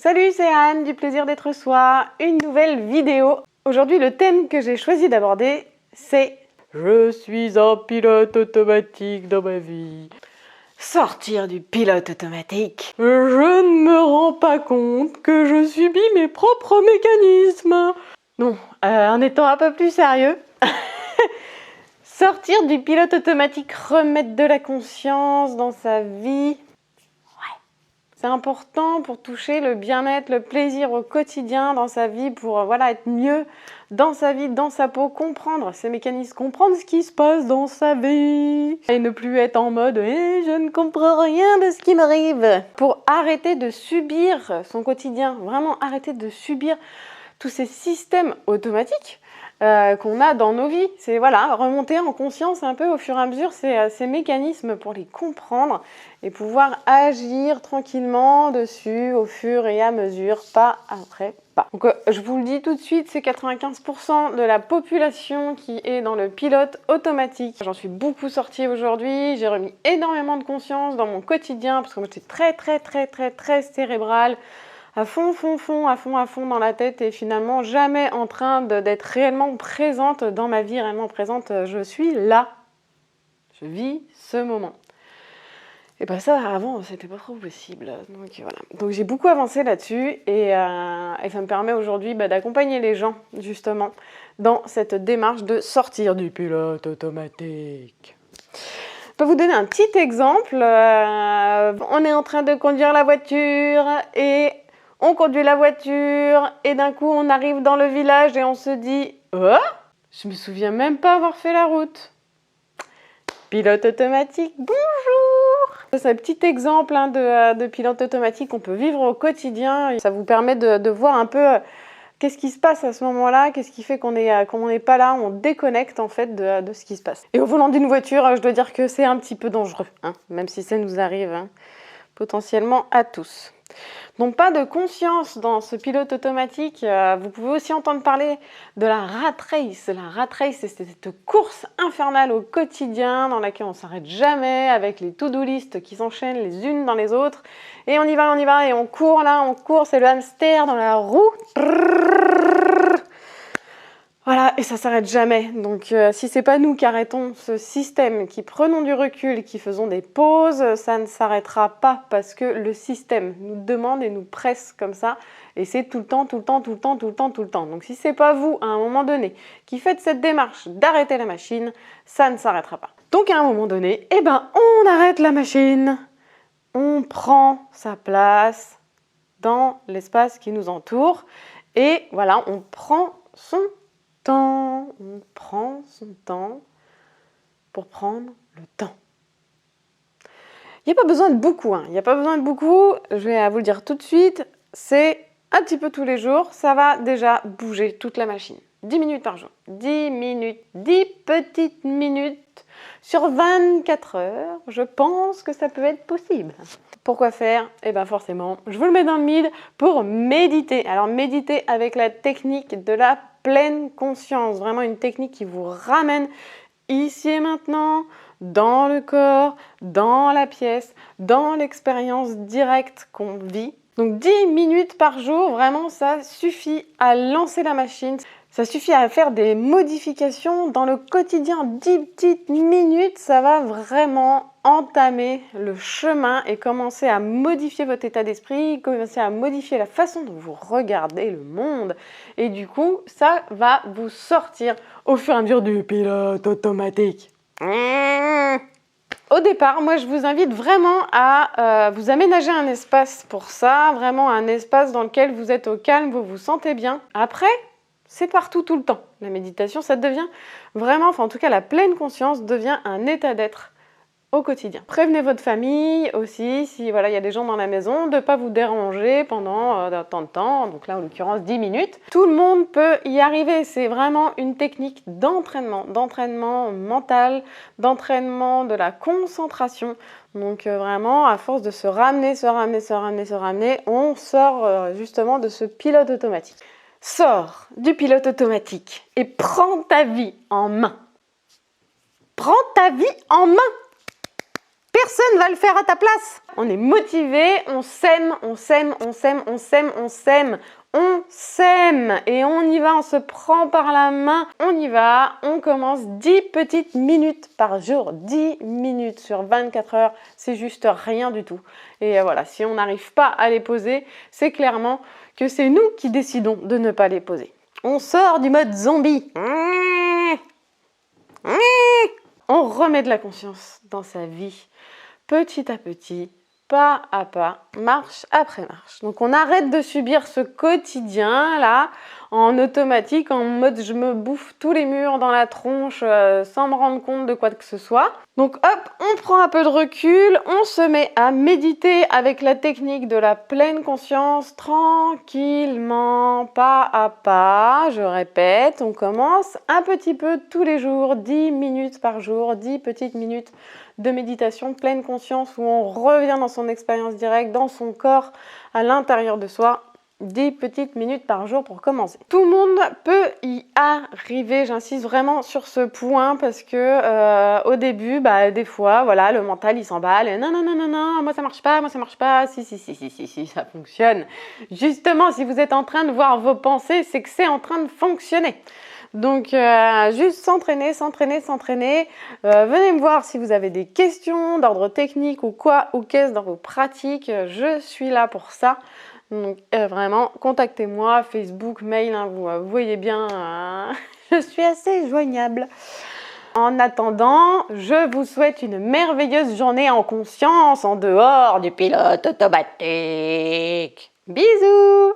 Salut, c'est Anne du Plaisir d'être soi, une nouvelle vidéo. Aujourd'hui, le thème que j'ai choisi d'aborder, c'est « Je suis un pilote automatique dans ma vie ». Sortir du pilote automatique. Je ne me rends pas compte que je subis mes propres mécanismes. Non, en étant un peu plus sérieux, sortir du pilote automatique, remettre de la conscience dans sa vie. C'est important pour toucher le bien-être, le plaisir au quotidien dans sa vie, pour être mieux dans sa vie, dans sa peau, comprendre ses mécanismes, comprendre ce qui se passe dans sa vie et ne plus être en mode je ne comprends rien de ce qui m'arrive. Pour arrêter de subir son quotidien, vraiment arrêter de subir tous ces systèmes automatiques qu'on a dans nos vies. C'est remonter en conscience un peu au fur et à mesure ces mécanismes pour les comprendre et pouvoir agir tranquillement dessus au fur et à mesure, pas après pas. Donc je vous le dis tout de suite, c'est 95% de la population qui est dans le pilote automatique. J'en suis beaucoup sortie aujourd'hui, j'ai remis énormément de conscience dans mon quotidien parce que moi j'étais très cérébrale, à fond dans la tête et finalement jamais en train d'être réellement présente dans ma vie, réellement présente. Je suis là, je vis ce moment. Et bien ça, avant, c'était pas trop possible. Donc voilà. Donc j'ai beaucoup avancé là-dessus et ça me permet aujourd'hui d'accompagner les gens justement dans cette démarche de sortir du pilote automatique. Je peux vous donner un petit exemple. On est en train de conduire la voiture et on conduit la voiture et d'un coup on arrive dans le village et on se dit « Oh, je me souviens même pas avoir fait la route ». Pilote automatique, bonjour. C'est un petit exemple de pilote automatique qu'on peut vivre au quotidien. Ça vous permet de voir un peu qu'est-ce qui se passe à ce moment-là, qu'est-ce qui fait qu'on n'est pas là, on déconnecte en fait de ce qui se passe. Et au volant d'une voiture, je dois dire que c'est un petit peu dangereux, même si ça nous arrive potentiellement à tous. Donc pas de conscience dans ce pilote automatique. Vous pouvez aussi entendre parler de la rat race. La rat race, c'est cette course infernale au quotidien dans laquelle on ne s'arrête jamais, avec les to-do list qui s'enchaînent les unes dans les autres. Et on y va, et on court là, on court, c'est le hamster dans la roue. Voilà, et ça s'arrête jamais. Donc si c'est pas nous qui arrêtons ce système, qui prenons du recul, qui faisons des pauses, ça ne s'arrêtera pas parce que le système nous demande et nous presse comme ça. Et c'est tout le temps. Donc si c'est pas vous, à un moment donné, qui faites cette démarche d'arrêter la machine, ça ne s'arrêtera pas. Donc à un moment donné, on arrête la machine. On prend sa place dans l'espace qui nous entoure. Et voilà, on prend son temps, on prend son temps pour prendre le temps. Il n'y a pas besoin de beaucoup, il n'y a pas besoin de beaucoup, je vais vous le dire tout de suite, c'est un petit peu tous les jours, ça va déjà bouger toute la machine. 10 minutes par jour, 10 minutes, 10 petites minutes sur 24 heures, je pense que ça peut être possible. Pourquoi faire ? Forcément, je vous le mets dans le mille pour méditer. Alors méditer avec la technique de la pleine conscience, vraiment une technique qui vous ramène ici et maintenant, dans le corps, dans la pièce, dans l'expérience directe qu'on vit. Donc 10 minutes par jour, vraiment ça suffit à lancer la machine. Ça suffit à faire des modifications dans le quotidien. 10 petites minutes, ça va vraiment entamer le chemin et commencer à modifier votre état d'esprit, commencer à modifier la façon dont vous regardez le monde. Et du coup, ça va vous sortir au fur et à mesure du pilote automatique. Au départ, moi je vous invite vraiment à vous aménager un espace pour ça, vraiment un espace dans lequel vous êtes au calme, vous vous sentez bien. Après, c'est partout tout le temps. La méditation, ça devient vraiment, en tout cas la pleine conscience devient un état d'être au quotidien. Prévenez votre famille aussi, si il y a des gens dans la maison, de ne pas vous déranger pendant tant de temps, donc là en l'occurrence 10 minutes. Tout le monde peut y arriver, c'est vraiment une technique d'entraînement mental, d'entraînement de la concentration. Donc vraiment, à force de se ramener, on sort justement de ce pilote automatique. Sors du pilote automatique et prends ta vie en main. Prends ta vie en main. Personne va le faire à ta place. On est motivé, on s'aime, on s'aime, on s'aime, on s'aime, on s'aime. On s'aime et on y va, on se prend par la main, on y va, on commence 10 petites minutes par jour, 10 minutes sur 24 heures, c'est juste rien du tout. Et voilà, si on n'arrive pas à les poser, c'est clairement que c'est nous qui décidons de ne pas les poser. On sort du mode zombie. On remet de la conscience dans sa vie, petit à petit, pas à pas, marche après marche. Donc on arrête de subir ce quotidien là en automatique, en mode je me bouffe tous les murs dans la tronche sans me rendre compte de quoi que ce soit. Donc hop, on prend un peu de recul, on se met à méditer avec la technique de la pleine conscience, tranquillement, pas à pas, je répète, on commence un petit peu tous les jours, 10 minutes par jour, 10 petites minutes de méditation pleine conscience où on revient dans son expérience directe, dans son corps, à l'intérieur de soi. 10 petites minutes par jour pour commencer. Tout le monde peut y arriver, j'insiste vraiment sur ce point parce que au début, des fois, voilà, le mental il s'emballe et non, moi ça marche pas, si, ça fonctionne. Justement, si vous êtes en train de voir vos pensées, c'est que c'est en train de fonctionner. Donc, juste s'entraîner. Venez me voir si vous avez des questions d'ordre technique ou quoi ou qu'est-ce dans vos pratiques. Je suis là pour ça. Donc, vraiment, contactez-moi, Facebook, mail, hein, vous voyez bien, je suis assez joignable. En attendant, je vous souhaite une merveilleuse journée en conscience, en dehors du pilote automatique. Bisous!